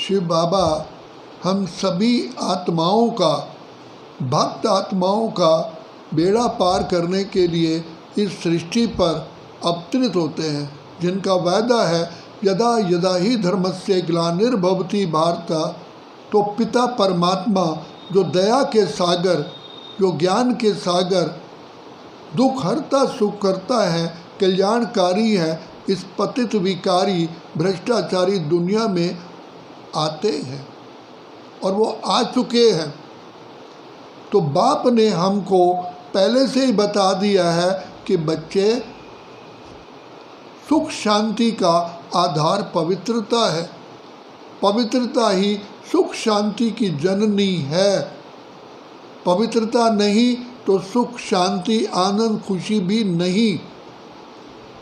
शिव बाबा हम सभी आत्माओं का, भक्त आत्माओं का बेड़ा पार करने के लिए इस सृष्टि पर अवतरित होते हैं, जिनका वायदा है यदा यदा ही धर्मस्य ग्लानिर्भवति भारत। तो पिता परमात्मा जो दया के सागर, जो ज्ञान के सागर, दुख हरता सुख करता है, कल्याणकारी है, इस पतित विकारी भ्रष्टाचारी दुनिया में आते हैं और वो आ चुके हैं। तो बाप ने हमको पहले से ही बता दिया है कि बच्चे, सुख शांति का आधार पवित्रता है, पवित्रता ही सुख शांति की जननी है। पवित्रता नहीं तो सुख शांति आनंद खुशी भी नहीं।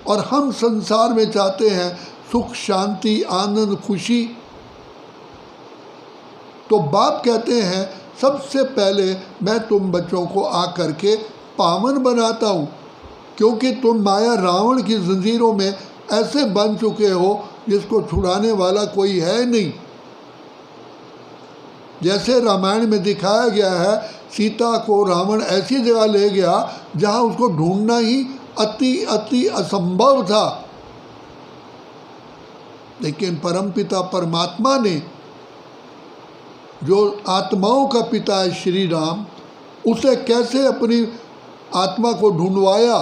और हम संसार में चाहते हैं सुख शांति आनंद खुशी। तो बाप कहते हैं सबसे पहले मैं तुम बच्चों को आकर के पावन बनाता हूँ, क्योंकि तुम माया रावण की जंजीरों में ऐसे बन चुके हो जिसको छुड़ाने वाला कोई है नहीं। जैसे रामायण में दिखाया गया है, सीता को रावण ऐसी जगह ले गया जहाँ उसको ढूंढना ही अति अति असंभव था, लेकिन परमपिता परमात्मा ने, जो आत्माओं का पिता है श्री राम, उसे कैसे अपनी आत्मा को ढूंढवाया।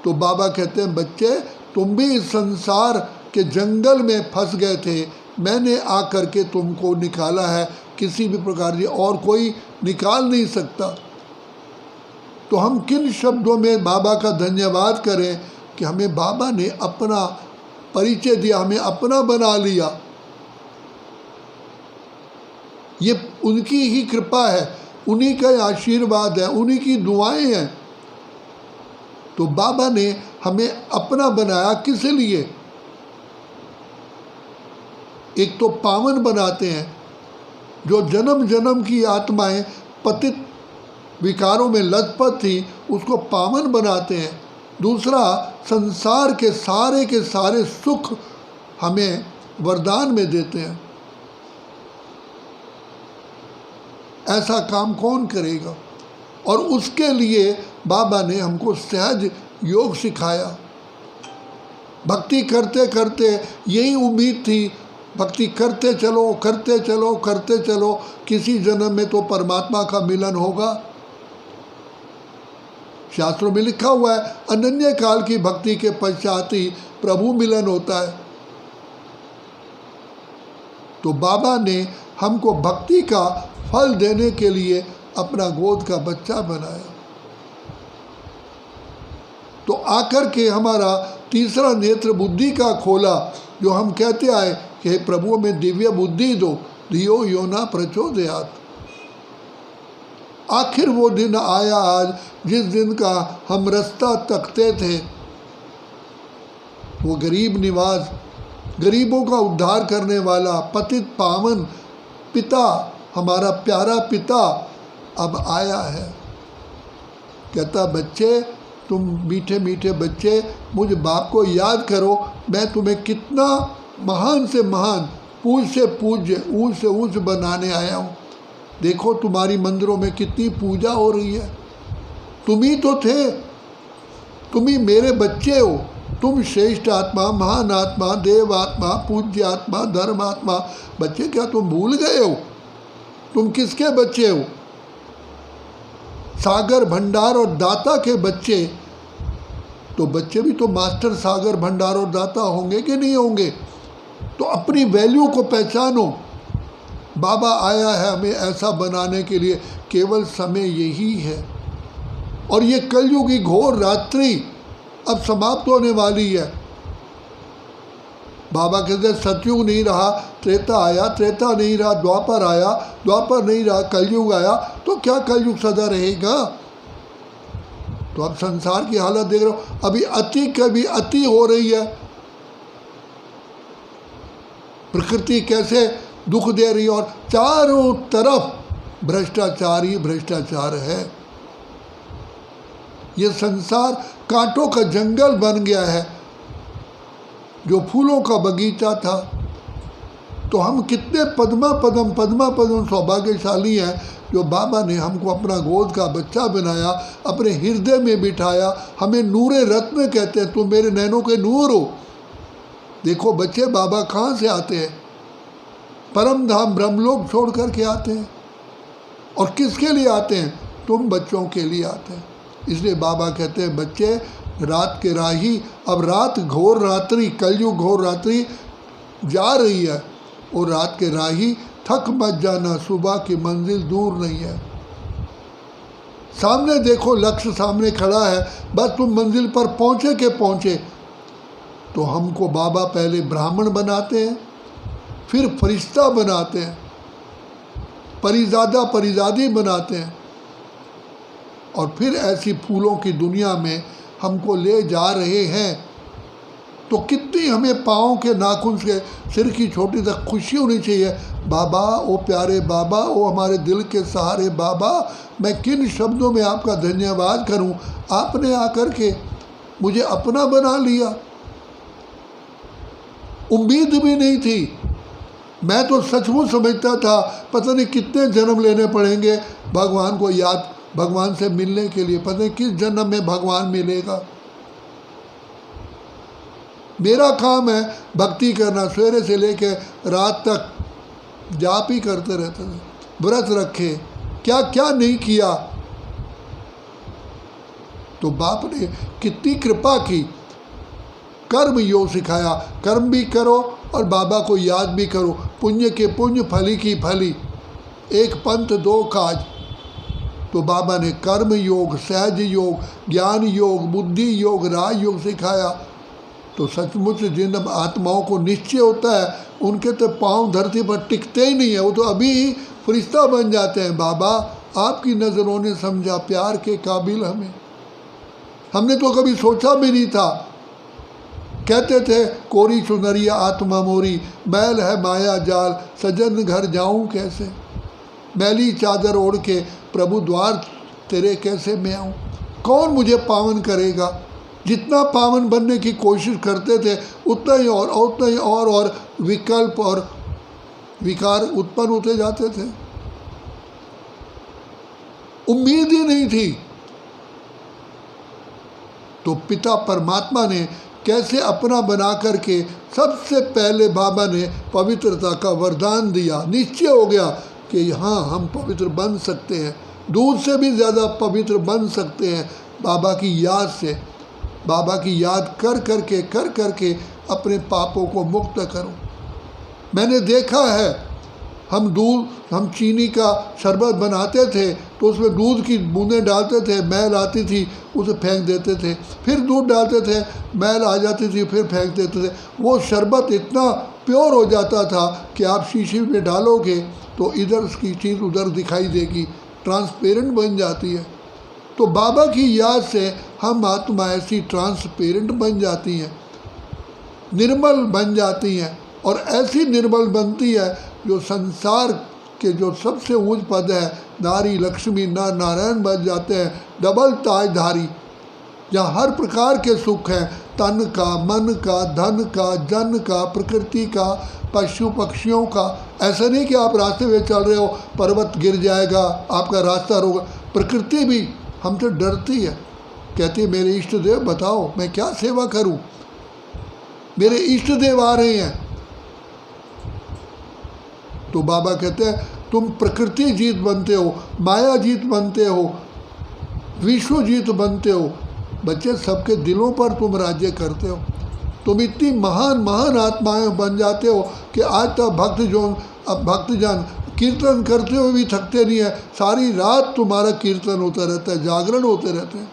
तो बाबा कहते हैं बच्चे, तुम भी इस संसार के जंगल में फंस गए थे, मैंने आकर के तुमको निकाला है, किसी भी प्रकार से और कोई निकाल नहीं सकता। तो हम किन शब्दों में बाबा का धन्यवाद करें कि हमें बाबा ने अपना परिचय दिया, हमें अपना बना लिया। ये उनकी ही कृपा है, उन्हीं का आशीर्वाद है, उन्हीं की दुआएं हैं। तो बाबा ने हमें अपना बनाया किस लिए? एक तो पावन बनाते हैं, जो जन्म जन्म की आत्माएं पतित विकारों में लथपथ थी उसको पावन बनाते हैं। दूसरा, संसार के सारे सुख हमें वरदान में देते हैं। ऐसा काम कौन करेगा? और उसके लिए बाबा ने हमको सहज योग सिखाया। भक्ति करते करते यही उम्मीद थी, भक्ति करते चलो करते चलो करते चलो, किसी जन्म में तो परमात्मा का मिलन होगा। शास्त्रों में लिखा हुआ है, अनन्य काल की भक्ति के पश्चात ही प्रभु मिलन होता है। तो बाबा ने हमको भक्ति का फल देने के लिए अपना गोद का बच्चा बनाया। तो आकर के हमारा तीसरा नेत्र बुद्धि का खोला, जो हम कहते आए कि हे प्रभु में दिव्य बुद्धि दो, धियो यो न प्रचोदयात्। आखिर वो दिन आया आज, जिस दिन का हम रास्ता तकते थे। वो गरीब निवास, गरीबों का उद्धार करने वाला पतित पावन पिता, हमारा प्यारा पिता अब आया है। कहता बच्चे, तुम मीठे मीठे बच्चे, मुझ बाप को याद करो, मैं तुम्हें कितना महान से महान, पूज्य से पूज्य, ऊंच से ऊंच बनाने आया हूँ। देखो तुम्हारी मंदिरों में कितनी पूजा हो रही है। तुम ही तो थे, तुम ही मेरे बच्चे हो। तुम श्रेष्ठ आत्मा, महान आत्मा, देव आत्मा, पूज्य आत्मा, धर्म आत्मा। बच्चे, क्या तुम भूल गए हो? तुम किसके बच्चे हो? सागर भंडार और दाता के बच्चे। तो बच्चे भी तो मास्टर सागर भंडार और दाता होंगे कि नहीं होंगे? तो अपनी वैल्यू को पहचानो। बाबा आया है हमें ऐसा बनाने के लिए, केवल समय यही है। और ये कलयुग की घोर रात्रि अब समाप्त होने वाली है। बाबा कहते सतयुग नहीं रहा, त्रेता आया, त्रेता नहीं रहा, द्वापर आया, द्वापर नहीं रहा, कलयुग आया। तो क्या कलयुग सदा रहेगा? तो अब संसार की हालत देख रहे हो, अभी अति कभी अति हो रही है। प्रकृति कैसे दुख दे रही है और चारों तरफ भ्रष्टाचार ही भ्रष्टाचार है। ये संसार कांटों का जंगल बन गया है। जो फूलों का बगीचा था, तो हम कितने पद्मा पद्म सौभाग्यशाली हैं जो बाबा ने हमको अपना गोद का बच्चा बनाया, अपने हृदय में बिठाया। हमें नूरे रत्न कहते हैं, तुम मेरे नैनों के नूर हो। देखो बच्चे बाबा कहाँ से आते हैं? परम धाम ब्रह्मलोक छोड़ कर के आते हैं। और किसके लिए आते हैं? तुम बच्चों के लिए आते हैं। इसलिए बाबा कहते हैं बच्चे रात के राही, अब रात घोर रात्रि, कलयुग घोर रात्रि जा रही है, और रात के राही थक मत जाना, सुबह की मंजिल दूर नहीं है। सामने देखो, लक्ष्य सामने खड़ा है, बस तुम मंजिल पर पहुँचे के पहुँचे। तो हमको बाबा पहले ब्राह्मण बनाते हैं, फिर फरिश्ता बनाते हैं, परिजादा परिजादी बनाते हैं, और फिर ऐसी फूलों की दुनिया में हमको ले जा रहे हैं। तो कितनी हमें पाँव के नाखून से सिर की छोटी तक खुशी होनी चाहिए। बाबा, ओ प्यारे बाबा, ओ हमारे दिल के सहारे बाबा, मैं किन शब्दों में आपका धन्यवाद करूं, आपने आकर के मुझे अपना बना लिया। उम्मीद भी नहीं थी, मैं तो सचमुच समझता था पता नहीं कितने जन्म लेने पड़ेंगे भगवान को याद, भगवान से मिलने के लिए, पता नहीं किस जन्म में भगवान मिलेगा। मेरा काम है भक्ति करना, सवेरे से लेकर रात तक जाप ही करते रहते थे, व्रत रखे, क्या क्या नहीं किया। तो बाप ने कितनी कृपा की, कर्म योग सिखाया, कर्म भी करो और बाबा को याद भी करो। पुण्य के पुण्य, फली की फली, एक पंथ दो काज। तो बाबा ने कर्म योग, सहज योग, ज्ञान योग, बुद्धि योग, राज योग सिखाया। तो सचमुच जिन आत्माओं को निश्चय होता है उनके तो पांव धरती पर टिकते ही नहीं है, वो तो अभी ही फरिश्ता बन जाते हैं। बाबा, आपकी नज़रों ने समझा प्यार के काबिल हमें, हमने तो कभी सोचा भी नहीं था। कहते थे कोरी चुनरिया आत्मा मोरी, मैल है माया जाल, सजन घर जाऊं कैसे, मैली चादर ओढ़ के प्रभु द्वार तेरे कैसे मैं आऊँ। कौन मुझे पावन करेगा? जितना पावन बनने की कोशिश करते थे उतना ही और विकल्प और विकार उत्पन्न होते जाते थे। उम्मीद ही नहीं थी। तो पिता परमात्मा ने कैसे अपना बना करके सबसे पहले बाबा ने पवित्रता का वरदान दिया। निश्चय हो गया कि हाँ, हम पवित्र बन सकते हैं, दूध से भी ज़्यादा पवित्र बन सकते हैं बाबा की याद से। बाबा की याद कर करके अपने पापों को मुक्त करो। मैंने देखा है, हम चीनी का शरबत बनाते थे तो उसमें दूध की बूंदें डालते थे, मैल आती थी उसे फेंक देते थे, फिर दूध डालते थे, मैल आ जाती थी, फिर फेंक देते थे। वो शरबत इतना प्योर हो जाता था कि आप शीशे में डालोगे तो इधर की चीज़ उधर दिखाई देगी, ट्रांसपेरेंट बन जाती है। तो बाबा की याद से हम आत्मा ऐसी ट्रांसपेरेंट बन जाती हैं, निर्मल बन जाती हैं, और ऐसी निर्मल बनती है जो संसार के जो सबसे ऊंच पद है, नारी लक्ष्मी नर नारायण बन जाते हैं, डबल ताजधारी, जहाँ हर प्रकार के सुख हैं, तन का, मन का, धन का, जन का, प्रकृति का, पशु पक्षियों का। ऐसा नहीं कि आप रास्ते में चल रहे हो, पर्वत गिर जाएगा, आपका रास्ता रोक। प्रकृति भी हमसे डरती है, कहती है मेरे इष्ट देव बताओ मैं क्या सेवा करूं, मेरे इष्ट देव आ रहे हैं। तो बाबा कहते हैं तुम प्रकृति जीत बनते हो, माया जीत बनते हो, विश्व जीत बनते हो। बच्चे, सबके दिलों पर तुम राज्य करते हो। तुम इतनी महान महान आत्माएं बन जाते हो कि आज तक भक्तजन कीर्तन करते हुए भी थकते नहीं है। सारी रात तुम्हारा कीर्तन होता रहता है, जागरण होते रहते हैं।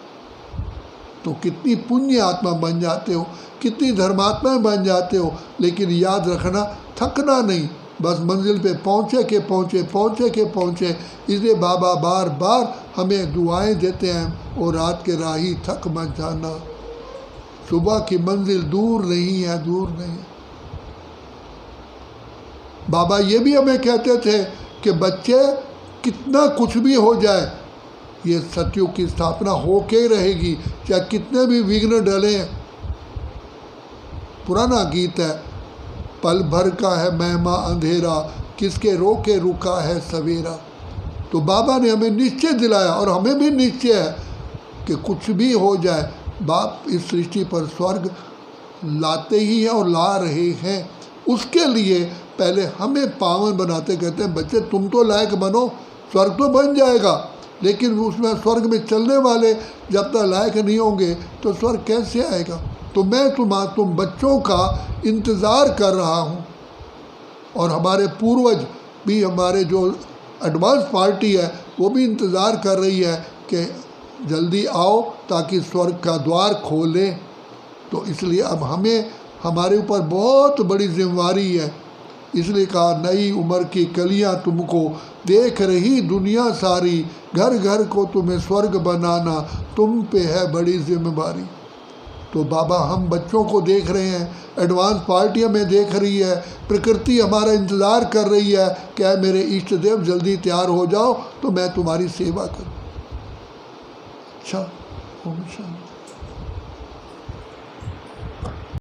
तो कितनी पुण्य आत्मा बन जाते हो, कितनी धर्मात्माएं बन जाते हो। लेकिन याद रखना, थकना नहीं, बस मंजिल पे पहुँचे के पहुँचे। इसलिए बाबा बार बार हमें दुआएं देते हैं, और रात के राही थक मत जाना, सुबह की मंजिल दूर नहीं है, दूर नहीं। बाबा ये भी हमें कहते थे कि बच्चे, कितना कुछ भी हो जाए, ये सतयुग की स्थापना होके रहेगी, चाहे कितने भी विघ्न डलें। पुराना गीत है, पल भर का है महिमा अंधेरा, किसके रोके रुका है सवेरा। तो बाबा ने हमें निश्चय दिलाया और हमें भी निश्चय है कि कुछ भी हो जाए बाप इस सृष्टि पर स्वर्ग लाते ही हैं और ला रहे हैं। उसके लिए पहले हमें पावन बनाते, कहते हैं बच्चे तुम तो लायक बनो, स्वर्ग तो बन जाएगा, लेकिन उसमें स्वर्ग में चलने वाले जब तक लायक नहीं होंगे तो स्वर्ग कैसे आएगा। तो मैं तुम बच्चों का इंतज़ार कर रहा हूँ, और हमारे पूर्वज भी, हमारे जो एडवांस पार्टी है वो भी इंतज़ार कर रही है कि जल्दी आओ ताकि स्वर्ग का द्वार खोलें। तो इसलिए अब हमें, हमारे ऊपर बहुत बड़ी जिम्मेवारी है। इसलिए कहा नई उम्र की कलियां तुमको देख रही दुनिया सारी, घर घर को तुम्हें स्वर्ग बनाना तुम पे है बड़ी जिम्मेवारी। तो बाबा हम बच्चों को देख रहे हैं, एडवांस पार्टियां में देख रही है, प्रकृति हमारा इंतज़ार कर रही है कि मेरे इष्ट देव जल्दी तैयार हो जाओ तो मैं तुम्हारी सेवा करूं। अच्छा, ओम शांति।